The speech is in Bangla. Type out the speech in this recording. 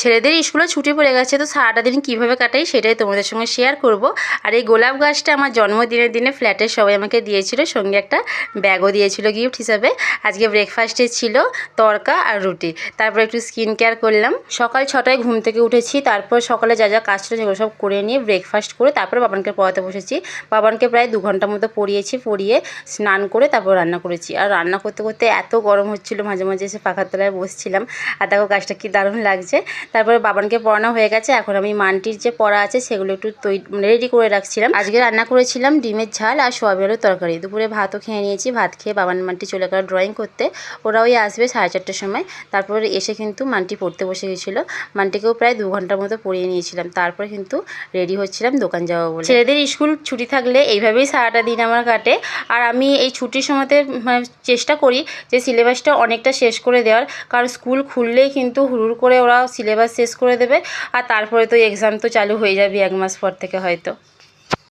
ছেলেদের স্কুলে ছুটি পড়ে গেছে, তো সারাটা দিন কীভাবে কাটাই সেটাই তোমাদের সঙ্গে শেয়ার করব। আর এই গোলাপ গাছটা আমার জন্মদিনের দিনে ফ্ল্যাটের সবাই আমাকে দিয়েছিল, সঙ্গে একটা ব্যাগও দিয়েছিল গিফট হিসাবে। আজকে ব্রেকফাস্টে ছিল তড়কা আর রুটি, তারপর একটু স্কিন কেয়ার করলাম। সকাল 6টায় ঘুম থেকে উঠেছি, তারপর সকালে যা যা কাজ ছিল সেগুলো সব করে নিয়ে ব্রেকফাস্ট করে তারপর বাবানকে পড়াতে বসেছি। বাবানকে প্রায় 2 ঘন্টা মতো পড়িয়েছি, পড়িয়ে স্নান করে তারপর রান্না করেছি। আর রান্না করতে করতে এত গরম হচ্ছিল, মাঝে মাঝে এসে পাখার তলায় বসছিলাম। আর দেখো গাছটা কি দারুণ লাগছে। তারপরে বাবানকে পড়ানো হয়ে গেছে, এখন আমি মানটির যে পড়া আছে সেগুলো একটু রেডি করে রাখছিলাম। আজকে রান্না করেছিলাম ডিমের ঝাল আর সোয়াবিন আলুর তরকারি। দুপুরে ভাতও খেয়ে নিয়েছি, ভাত খেয়ে বাবান মানটি চলে গেল ড্রয়িং করতে। ওরা ওই আসবে 4:30টার সময়। তারপর এসে কিন্তু মানটি পড়তে বসে গেছিলো। মানটিকেও প্রায় 2 ঘন্টার মতো পড়িয়ে নিয়েছিলাম, তারপরে কিন্তু রেডি হচ্ছিলাম দোকান যাওয়া বলে। ছেলেদের স্কুল ছুটি থাকলে এইভাবেই সারাটা দিন আমার কাটে। আর আমি এই ছুটির সময়তে চেষ্টা করি যে সিলেবাসটা অনেকটা শেষ করে দেওয়ার, কারণ স্কুল খুললেই কিন্তু হুড় করে ওরা সিলেবাস শেষ করে দেবে, আর তারপরে তো এক্সাম তো চালু হয়ে যাবে 1 মাস পর থেকে হয়তো।